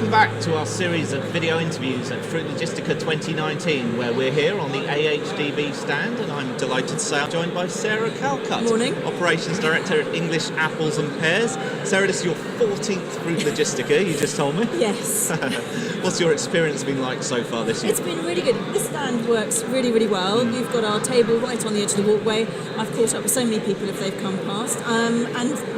Welcome back to our series of video interviews at Fruit Logistica 2019, where we're here on the AHDB stand, and I'm delighted to say I'm joined by Sarah Calcutt, Morning. Operations Director at English Apples and Pears. Sarah, this is your 14th Fruit Logistica, you just told me. Yes. What's your experience been like so far this year? It's been really good. This stand works really, really well. We've got our table right on the edge of the walkway. I've caught up with so many people if they've come past, and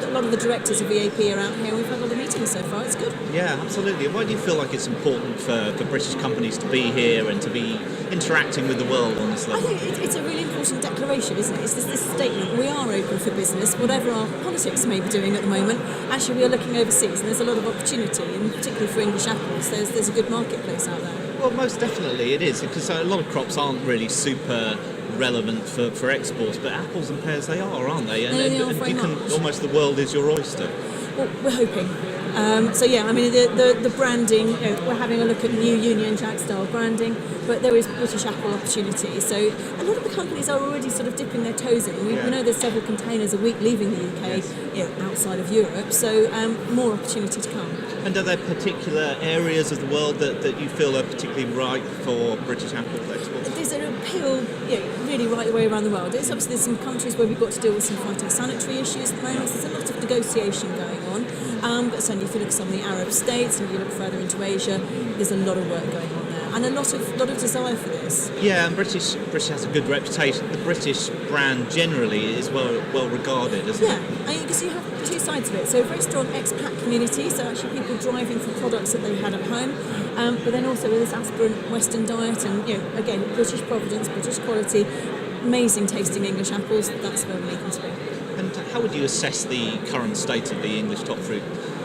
a lot of the directors of EAP are out here. We've had a lot of meetings so far. It's good. Yeah, absolutely. And why do you feel like it's important for British companies to be here and to be interacting with the world on this level? I think it's a really important declaration, isn't it? It's this statement. We are open for business, whatever our politics may be doing at the moment. Actually, we are looking overseas, and there's a lot of opportunity, and particularly for English apples, there's a good marketplace out there. Well, most definitely it is, because a lot of crops aren't really super relevant for exports, but apples and pears they are, aren't they? And They are very you can much. almost, the world is your oyster. Well, we're hoping. The branding, we're having a look at new Union Jack style branding, but there is British apple opportunity. So a lot of the companies are already sort of dipping their toes in. We know there's several containers a week leaving the UK, outside of Europe, so more opportunity to come. And are there particular areas of the world that you feel are particularly ripe for British apple exports? There's an appeal, really right the way around the world. It's obviously there's some countries where we've got to deal with some phytosanitary issues at the moment. So there's a lot of negotiation going on. But certainly if you look at some of the Arab states and you look further into Asia, there's a lot of work going on there. And a lot of desire for this. Yeah, and British has a good reputation. The British brand generally is well regarded, isn't it? Yeah, because you have two sides of it. So a very strong expat community, so actually people driving for products that they had at home, but then also with this aspirant Western diet and, again, British provenance, British quality, amazing tasting English apples, that's where we need them to be. And how would you assess the current state of the English top fruit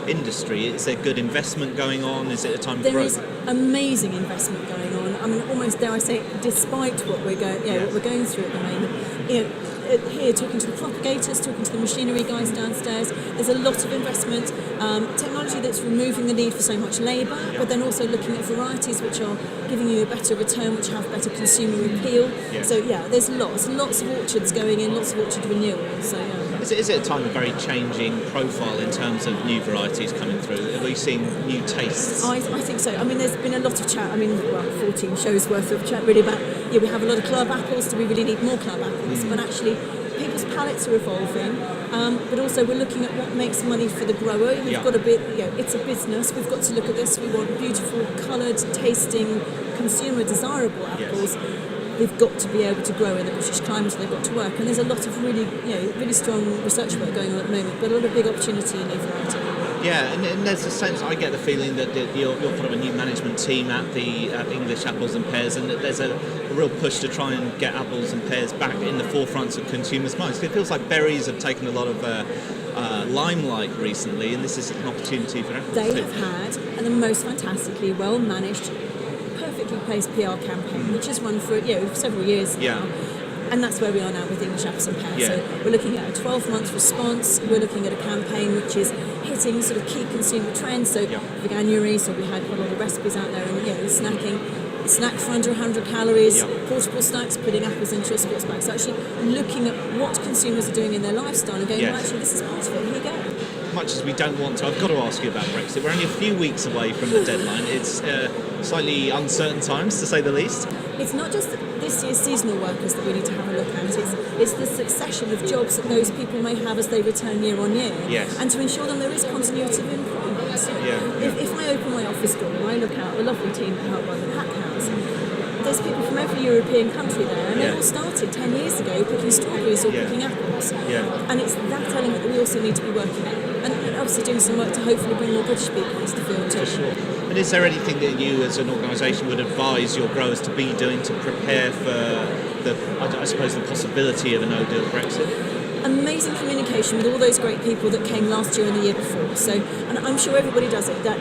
industry? Is there good investment going on? Is it a time of growth? There is amazing investment going on. I mean, almost dare I say, despite what we're going through at the moment. Here, talking to the propagators, talking to the machinery guys downstairs, there's a lot of investment, technology that's removing the need for so much labour, but then also looking at varieties which are giving you a better return, which have better consumer appeal. So there's lots of orchards going in, lots of orchard renewal. So Is it a time of very changing profile in terms of new varieties coming through? Are we seeing new tastes? I think so. I mean, there's been a lot of chat. 14 shows worth of chat really about, we have a lot of club apples, do we really need more club apples? But actually, people's palates are evolving, but also we're looking at what makes money for the grower. We've got it's a business. We've got to look at this. We want beautiful, coloured, tasting, consumer desirable apples. They've got to be able to grow in the British climate, they've got to work. And there's a lot of really strong research work going on at the moment, but a lot of big opportunity in new variety. Yeah, and there's a sense, I get the feeling that you're part of a new management team at the English Apples and Pears, and that there's a real push to try and get apples and pears back in the forefront of consumers' minds. It feels like berries have taken a lot of limelight recently, and this is an opportunity for apples. They have had the most fantastically well managed, perfectly placed PR campaign, which has run for several years now. And that's where we are now with English Apples and Pears. So we're looking at a 12-month response. We're looking at a campaign which is hitting sort of key consumer trends. So January, so we had quite a lot of recipes out there, and snacking. Snack for under 100 calories, portable snacks, putting apples into a sports bag. So actually looking at what consumers are doing in their lifestyle and going, well, actually, this is part of it, here you go. Much as we don't want to, I've got to ask you about Brexit. We're only a few weeks away from the deadline. It's slightly uncertain times, to say the least. It's not just this year's seasonal workers that we need to have a look at. It's the succession of jobs that those people may have as they return year on year. And to ensure them there is continuity of employment. So if I open my office door and I look out, the lovely team that help run the pack house, there's people from every European country there, and they all started 10 years ago picking strawberries or picking apples. And it's that element that we also need to be working on. And obviously doing some work to hopefully bring more British people into the field too. For sure. And is there anything that you as an organisation would advise your growers to be doing to prepare for the possibility of a no-deal Brexit? Amazing communication with all those great people that came last year and the year before. So, and I'm sure everybody does it. That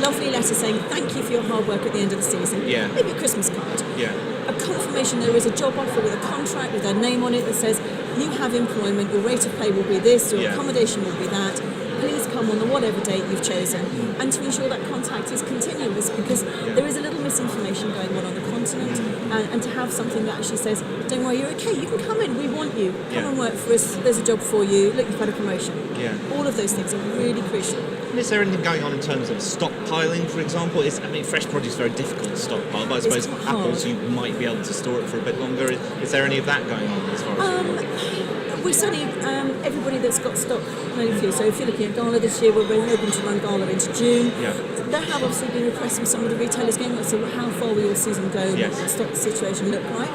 lovely letter saying thank you for your hard work at the end of the season. Maybe a Christmas card. A confirmation there is a job offer with a contract with their name on it that says you have employment, your rate of pay will be this, your accommodation will be that. Please come on the whatever date you've chosen, and to ensure that contact is continuous, because there is a little misinformation going on the continent, and to have something that actually says, don't worry, you're okay, you can come in, we want you, come and work for us, there's a job for you, look, you've had a promotion. All of those things are really crucial. And is there anything going on in terms of stockpiling, for example? Fresh produce is very difficult to stockpile, but I suppose apples, you might be able to store it for a bit longer. Is there any of that going on as far as we certainly, everybody that's got stock known for you. So if you're looking at Gala this year, we're hoping to run Gala into June. There have obviously been requests from some of the retailers going, so how far will your season go, what the stock situation look like?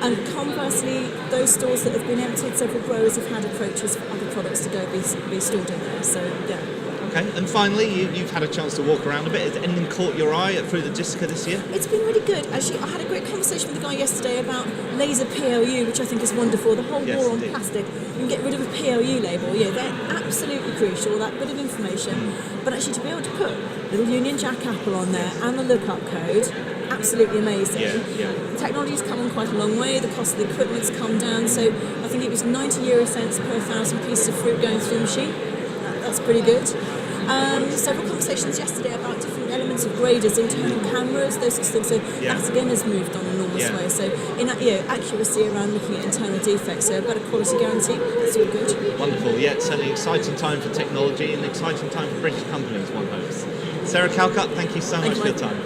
And conversely, those stores that have been emptied, several growers have had approaches for other products to go be stored in there. So, Okay, and finally, you've had a chance to walk around a bit. Has anything caught your eye through the Jessica this year? It's been really good. Actually, I had a great conversation with a guy yesterday about laser PLU, which I think is wonderful. The whole war on plastic. You can get rid of a PLU label. They're absolutely crucial, that bit of information. But actually, to be able to put little Union Jack apple on there and the lookup code, absolutely amazing. Technology's come on quite a long way. The cost of the equipment's come down. So I think it was 90 euro cents per 1,000 pieces of fruit going through the machine. That's pretty good. Several conversations yesterday about different elements of graders, internal cameras, those sorts of things. So that again has moved on an enormous way. So in accuracy around looking at internal defects, so a better quality guarantee. That's all good. Wonderful. It's certainly an exciting time for technology and an exciting time for British companies, one hopes. Sarah Calcutt, thank you so much for your time.